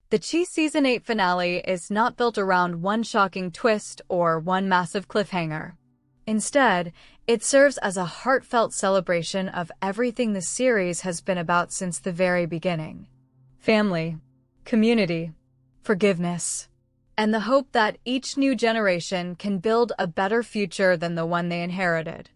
The Chi Season 8 finale is not built around one shocking twist or one massive cliffhanger. Instead, it serves as a heartfelt celebration of everything the series has been about since the very beginning. Family, community, forgiveness, and the hope that each new generation can build a better future than the one they inherited.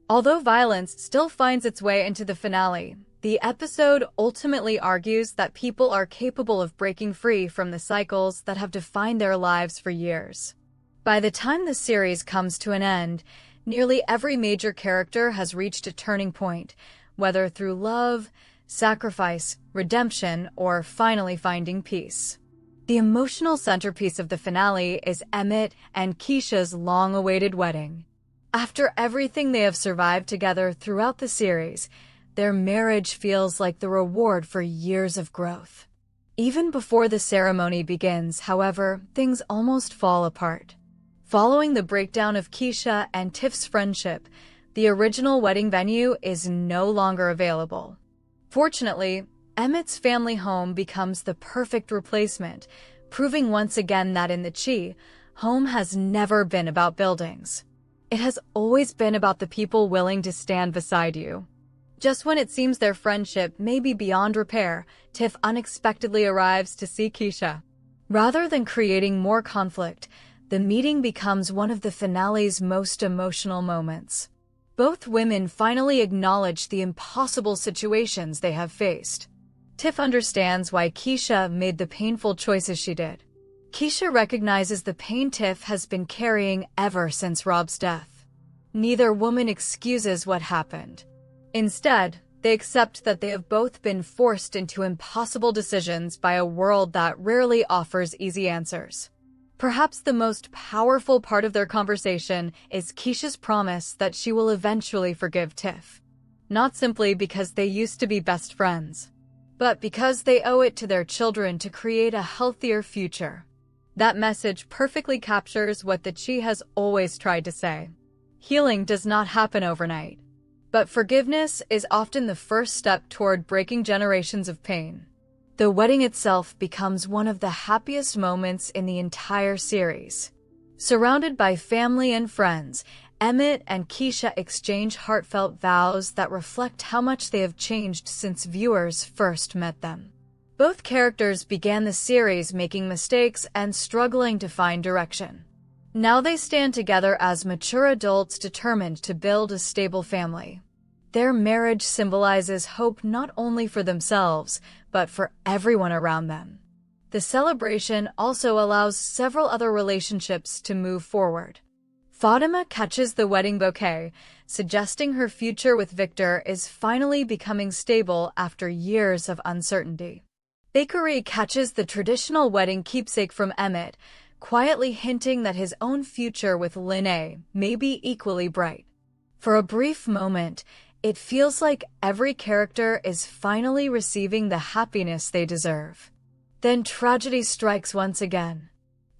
Although violence still finds its way into the finale, the episode ultimately argues that people are capable of breaking free from the cycles that have defined their lives for years. By the time the series comes to an end, nearly every major character has reached a turning point, whether through love, sacrifice, redemption, or finally finding peace. The emotional centerpiece of the finale is Emmett and Kesha's long-awaited wedding. After everything they have survived together throughout the series, their marriage feels like the reward for years of growth. Even before the ceremony begins, however, things almost fall apart. Following the breakdown of Kesha and Tiff's friendship, the original wedding venue is no longer available. Fortunately, Emmett's family home becomes the perfect replacement, proving once again that in the Chi, home has never been about buildings. It has always been about the people willing to stand beside you. Just when it seems their friendship may be beyond repair, Tiff unexpectedly arrives to see Kesha. Rather than creating more conflict, the meeting becomes one of the finale's most emotional moments. Both women finally acknowledge the impossible situations they have faced. Tiff understands why Kesha made the painful choices she did. Kesha recognizes the pain Tiff has been carrying ever since Rob's death. Neither woman excuses what happened. Instead, they accept that they have both been forced into impossible decisions by a world that rarely offers easy answers. Perhaps the most powerful part of their conversation is Kesha's promise that she will eventually forgive Tiff. Not simply because they used to be best friends, but because they owe it to their children to create a healthier future. That message perfectly captures what the Chi has always tried to say. Healing does not happen overnight, but forgiveness is often the first step toward breaking generations of pain. The wedding itself becomes one of the happiest moments in the entire series. Surrounded by family and friends, Emmett and Kesha exchange heartfelt vows that reflect how much they have changed since viewers first met them. Both characters began the series making mistakes and struggling to find direction. Now they stand together as mature adults determined to build a stable family. Their marriage symbolizes hope not only for themselves, but for everyone around them. The celebration also allows several other relationships to move forward. Fatima catches the wedding bouquet, suggesting her future with Victor is finally becoming stable after years of uncertainty. Bakari catches the traditional wedding keepsake from Emmett, quietly hinting that his own future with Lynne may be equally bright. For a brief moment, it feels like every character is finally receiving the happiness they deserve. Then tragedy strikes once again.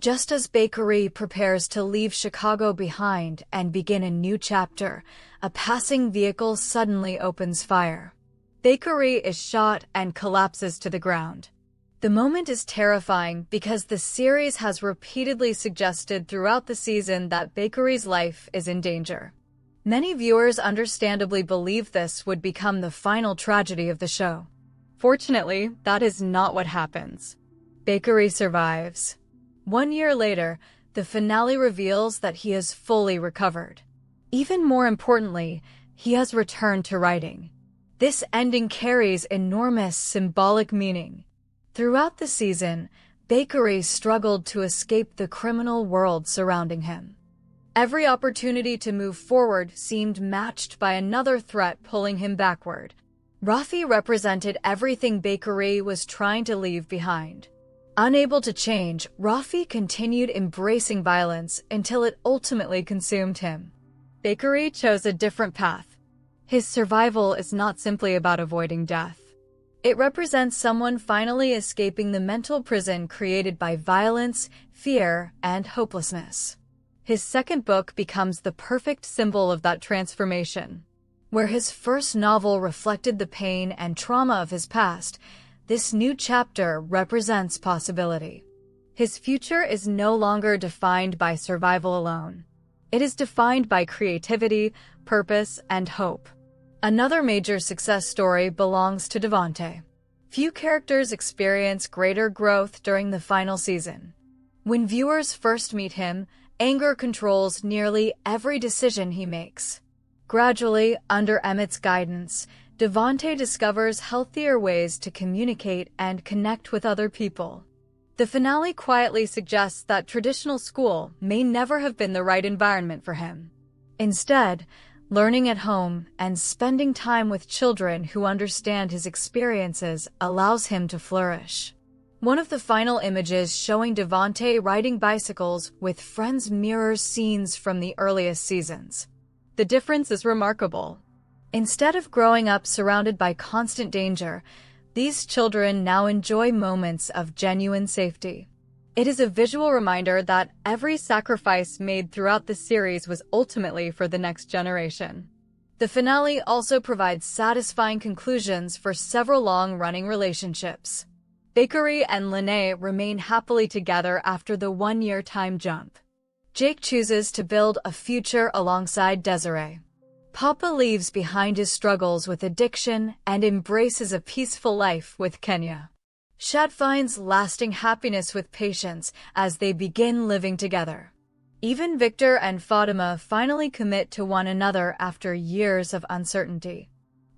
Just as Bakari prepares to leave Chicago behind and begin a new chapter, a passing vehicle suddenly opens fire. Bakari is shot and collapses to the ground. The moment is terrifying because the series has repeatedly suggested throughout the season that Bakari's life is in danger. Many viewers understandably believe this would become the final tragedy of the show. Fortunately, that is not what happens. Bakari survives. 1 year later, the finale reveals that he is fully recovered. Even more importantly, he has returned to writing. This ending carries enormous symbolic meaning. Throughout the season, Bakari struggled to escape the criminal world surrounding him. Every opportunity to move forward seemed matched by another threat pulling him backward. Rafi represented everything Bakari was trying to leave behind. Unable to change, Rafi continued embracing violence until it ultimately consumed him. Bakari chose a different path. His survival is not simply about avoiding death. It represents someone finally escaping the mental prison created by violence, fear, and hopelessness. His second book becomes the perfect symbol of that transformation. Where his first novel reflected the pain and trauma of his past, this new chapter represents possibility. His future is no longer defined by survival alone. It is defined by creativity, purpose, and hope. Another major success story belongs to Devante. Few characters experience greater growth during the final season. When viewers first meet him, anger controls nearly every decision he makes. Gradually, under Emmett's guidance, Devante discovers healthier ways to communicate and connect with other people. The finale quietly suggests that traditional school may never have been the right environment for him. Instead, learning at home and spending time with children who understand his experiences allows him to flourish. One of the final images showing Devante riding bicycles with friends mirrors scenes from the earliest seasons. The difference is remarkable. Instead of growing up surrounded by constant danger, these children now enjoy moments of genuine safety. It is a visual reminder that every sacrifice made throughout the series was ultimately for the next generation. The finale also provides satisfying conclusions for several long-running relationships. Bakari and Lene remain happily together after the one-year time jump. Jake chooses to build a future alongside Desiree. Papa leaves behind his struggles with addiction and embraces a peaceful life with Kenya. Shad finds lasting happiness with Patience as they begin living together. Even Victor and Fatima finally commit to one another after years of uncertainty.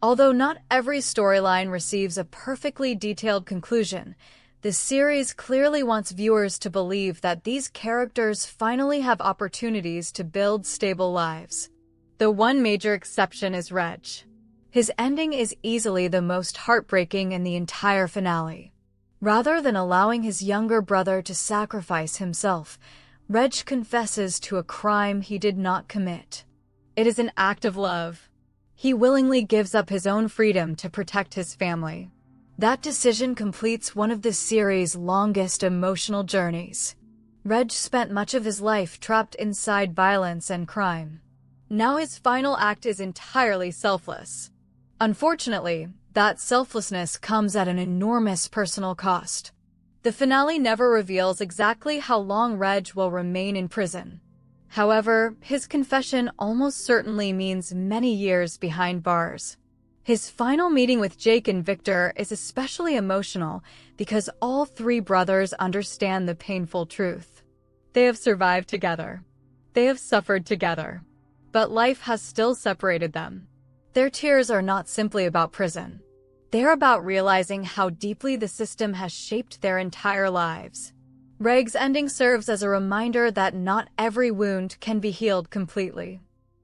Although not every storyline receives a perfectly detailed conclusion, the series clearly wants viewers to believe that these characters finally have opportunities to build stable lives. The one major exception is Reg. His ending is easily the most heartbreaking in the entire finale. Rather than allowing his younger brother to sacrifice himself, Reg confesses to a crime he did not commit. It is an act of love. He willingly gives up his own freedom to protect his family. That decision completes one of the series' longest emotional journeys. Reg spent much of his life trapped inside violence and crime. Now his final act is entirely selfless. Unfortunately, that selflessness comes at an enormous personal cost. The finale never reveals exactly how long Reg will remain in prison. However, his confession almost certainly means many years behind bars. His final meeting with Jake and Victor is especially emotional because all three brothers understand the painful truth. They have survived together. They have suffered together. But life has still separated them. Their tears are not simply about prison. They're about realizing how deeply the system has shaped their entire lives. Reg's ending serves as a reminder that not every wound can be healed completely.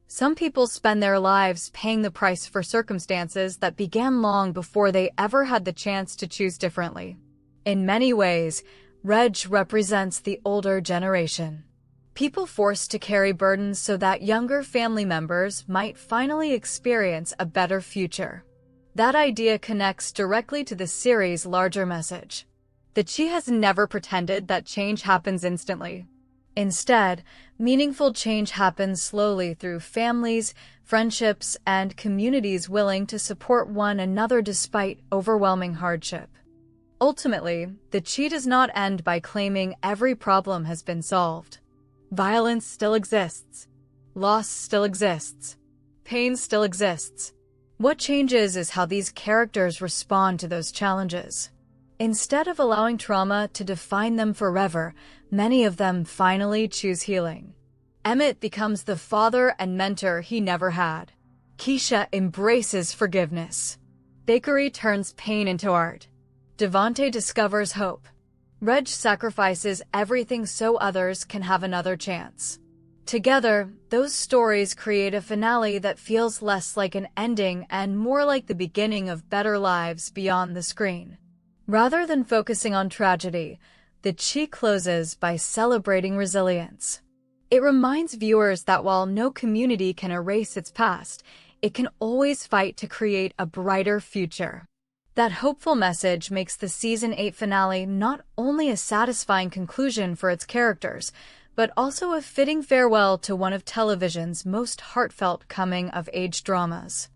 Some people spend their lives paying the price for circumstances that began long before they ever had the chance to choose differently. In many ways, Reg represents the older generation. People forced to carry burdens so that younger family members might finally experience a better future. That idea connects directly to the series' larger message. That she has never pretended that change happens instantly. Instead, meaningful change happens slowly through families, friendships, and communities willing to support one another despite overwhelming hardship. Ultimately, the Chi does not end by claiming every problem has been solved. Violence still exists. Loss still exists. Pain still exists. What changes is how these characters respond to those challenges. Instead of allowing trauma to define them forever, many of them finally choose healing. Emmett becomes the father and mentor he never had. Kiesha embraces forgiveness. Bakari turns pain into art. Devante discovers hope. Reg sacrifices everything so others can have another chance. Together, those stories create a finale that feels less like an ending and more like the beginning of better lives beyond the screen. Rather than focusing on tragedy, the Chi closes by celebrating resilience. It reminds viewers that while no community can erase its past, it can always fight to create a brighter future. That hopeful message makes the Season 8 finale not only a satisfying conclusion for its characters, but also a fitting farewell to one of television's most heartfelt coming-of-age dramas.